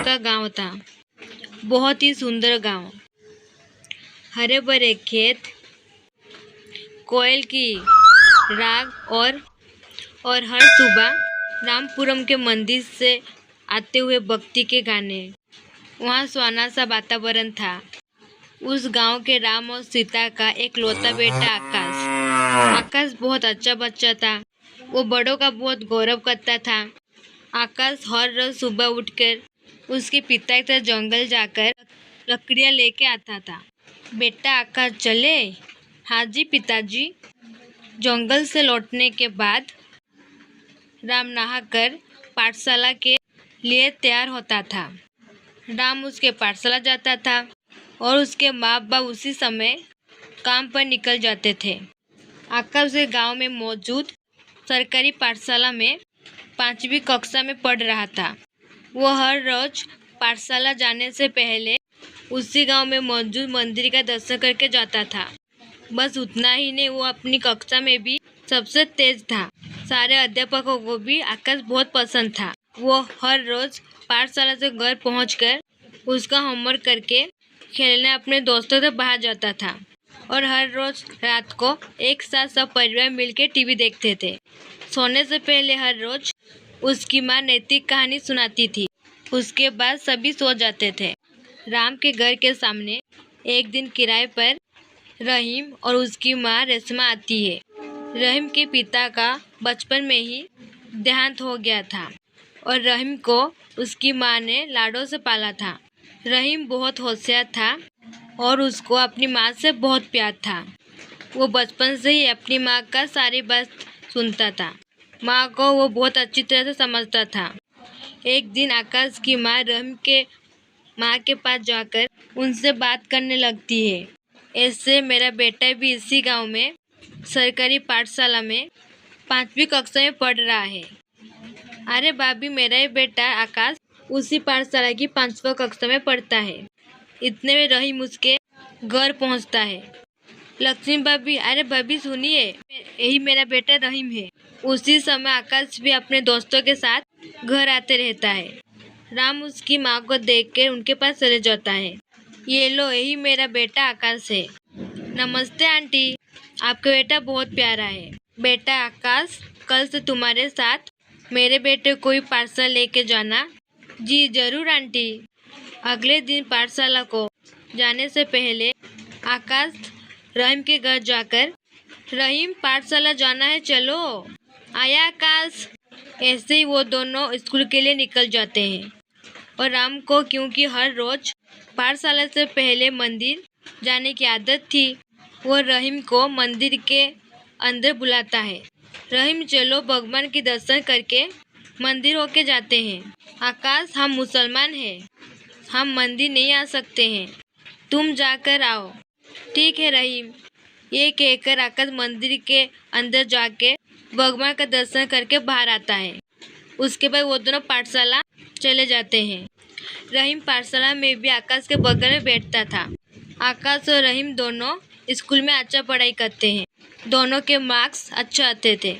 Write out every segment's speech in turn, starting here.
का गांव था। बहुत ही सुंदर गांव, हरे भरे खेत, कोयल की राग और हर सुबह रामपुरम के मंदिर से आते हुए भक्ति के गाने। वहाँ सुहाना सा वातावरण था। उस गांव के राम और सीता का एक लौता बेटा आकाश बहुत अच्छा बच्चा था। वो बड़ों का बहुत गौरव करता था। आकाश हर रोज सुबह उठकर उसके पिता की तरह जंगल जाकर लकड़ियाँ लेके आता था। बेटा आकाश चले? हाँ जी पिताजी। जंगल से लौटने के बाद राम नहाकर पाठशाला के लिए तैयार होता था। राम उसके पाठशाला जाता था और उसके माँ बाप उसी समय काम पर निकल जाते थे। आकाश उसे गांव में मौजूद सरकारी पाठशाला में 5वीं कक्षा में पढ़ रहा था। वो हर रोज पाठशाला जाने से पहले उसी गांव में मौजूद मंदिर का दर्शन करके जाता था। बस उतना ही नहीं, वो अपनी कक्षा में भी सबसे तेज था। सारे अध्यापकों को भी आकाश बहुत पसंद था। वो हर रोज पाठशाला से घर पहुंचकर उसका होमवर्क करके खेलने अपने दोस्तों से बाहर जाता था और हर रोज रात को एक साथ सब परिवार मिलकर टीवी देखते थे। सोने से पहले हर रोज उसकी माँ नैतिक कहानी सुनाती थी। उसके बाद सभी सो जाते थे। राम के घर के सामने एक दिन किराए पर रहीम और उसकी माँ रेशमा आती है। रहीम के पिता का बचपन में ही देहांत हो गया था और रहीम को उसकी माँ ने लाडों से पाला था। रहीम बहुत होशियार था और उसको अपनी माँ से बहुत प्यार था। वो बचपन से ही अपनी माँ का सारी बात सुनता था। माँ को वो बहुत अच्छी तरह से समझता था। एक दिन आकाश की माँ रहीम के माँ के पास जाकर उनसे बात करने लगती है। ऐसे मेरा बेटा भी इसी गांव में सरकारी पाठशाला में 5वीं कक्षा में पढ़ रहा है। अरे भाभी, मेरा ही बेटा आकाश उसी पाठशाला की 5वीं कक्षा में पढ़ता है। इतने में रहीम उसके घर पहुंचता है। लक्ष्मी भाभी, अरे भाभी सुनिए, यही मेरा बेटा रहीम है। उसी समय आकाश भी अपने दोस्तों के साथ घर आते रहता है। राम उसकी माँ को देखकर उनके पास चले जाता है। ये लो, यही मेरा बेटा आकाश है। नमस्ते आंटी, आपका बेटा बहुत प्यारा है। बेटा आकाश, कल से तुम्हारे साथ मेरे बेटे को भी पाठशाला लेके जाना। जी जरूर आंटी। अगले दिन पाठशाला को जाने से पहले आकाश रहीम के घर जाकर, रहीम पाठशाला जाना है, चलो। आया आकाश। ऐसे ही वो दोनों स्कूल के लिए निकल जाते हैं और राम को क्योंकि हर रोज पाठशाला से पहले मंदिर जाने की आदत थी, वो रहीम को मंदिर के अंदर बुलाता है। रहीम, चलो भगवान के दर्शन करके मंदिर होके जाते हैं। आकाश, हम मुसलमान हैं, हम मंदिर नहीं आ सकते हैं, तुम जाकर आओ। ठीक है रहीम। ये कहकर आकाश मंदिर के अंदर जाके भगवान का दर्शन करके बाहर आता है। उसके बाद वो दोनों पाठशाला चले जाते हैं। रहीम पाठशाला में भी आकाश के बगल में बैठता था। आकाश और रहीम दोनों स्कूल में अच्छा पढ़ाई करते हैं। दोनों के मार्क्स अच्छे आते थे।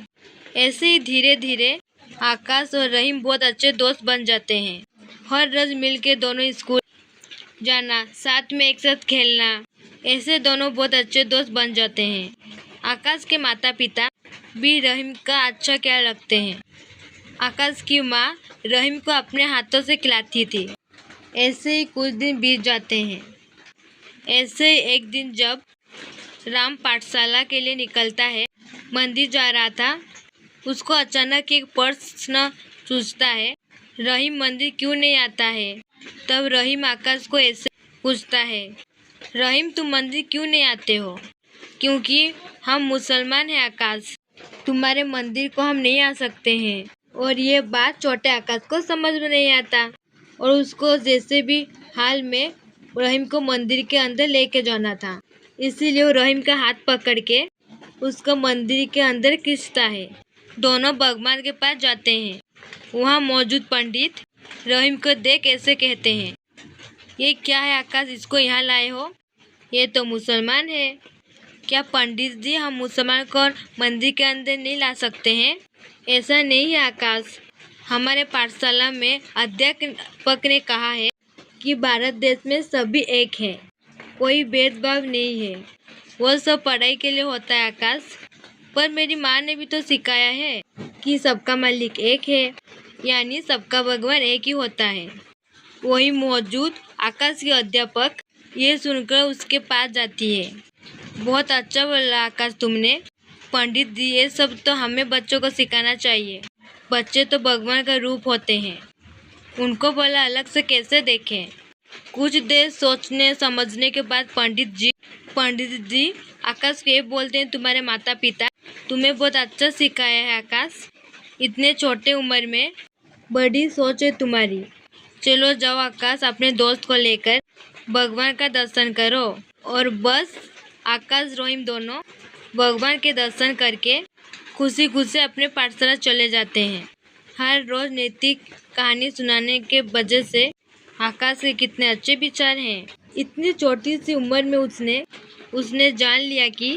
ऐसे ही धीरे धीरे आकाश और रहीम बहुत अच्छे दोस्त बन जाते हैं। हर रोज मिलके दोनों स्कूल जाना, साथ में एक साथ खेलना, ऐसे दोनों बहुत अच्छे दोस्त बन जाते हैं। आकाश के माता पिता भी रहीम का अच्छा ख्याल रखते हैं। आकाश की माँ रहीम को अपने हाथों से खिलाती थी। ऐसे ही कुछ दिन बीत जाते हैं। ऐसे ही एक दिन जब राम पाठशाला के लिए निकलता है, मंदिर जा रहा था, उसको अचानक एक प्रश्न सूझता है, रहीम मंदिर क्यों नहीं आता है? तब रहीम आकाश को ऐसे पूछता है, रहीम तुम मंदिर क्यों नहीं आते हो? क्योंकि हम मुसलमान हैं आकाश, तुम्हारे मंदिर को हम नहीं आ सकते हैं। और ये बात छोटे आकाश को समझ में नहीं आता और उसको जैसे भी हाल में रहीम को मंदिर के अंदर लेके जाना था, इसीलिए वो रहीम का हाथ पकड़ के उसको मंदिर के अंदर खींचता है। दोनों भगवान के पास जाते हैं। वहाँ मौजूद पंडित रहीम को देख ऐसे कहते हैं, ये क्या है आकाश, इसको यहाँ लाए हो? ये तो मुसलमान है। क्या पंडित जी, हम मुसलमान को मंदिर के अंदर नहीं ला सकते हैं? ऐसा नहीं है आकाश, हमारे पाठशाला में अध्यापक ने कहा है कि भारत देश में सभी एक हैं, कोई भेदभाव नहीं है। वो सब पढ़ाई के लिए होता है आकाश। पर मेरी माँ ने भी तो सिखाया है कि सबका मालिक एक है, यानी सबका भगवान एक ही होता है। वही मौजूद आकाश की अध्यापक ये सुनकर उसके पास जाती है। बहुत अच्छा बोला आकाश तुमने। पंडित जी, ये सब तो हमें बच्चों को सिखाना चाहिए। बच्चे तो भगवान का रूप होते हैं, उनको भला अलग से कैसे देखें। कुछ देर सोचने समझने के बाद पंडित जी आकाश को ये बोलते हैं, तुम्हारे माता पिता तुम्हें बहुत अच्छा सिखाया है आकाश। इतने छोटे उम्र में बड़ी सोच है तुम्हारी। चलो जाओ आकाश, अपने दोस्त को लेकर भगवान का दर्शन करो। और बस आकाश रोहिम दोनों भगवान के दर्शन करके खुशी खुशी अपने पाठशाला चले जाते हैं। हर रोज नैतिक कहानी सुनाने के वजह से आकाश के कितने अच्छे विचार हैं। इतनी छोटी सी उम्र में उसने जान लिया कि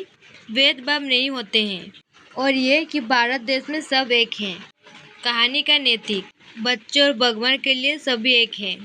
भेदभाव नहीं होते हैं और ये कि भारत देश में सब एक हैं। कहानी का नैतिक, बच्चे और भगवान के लिए सभी एक हैं।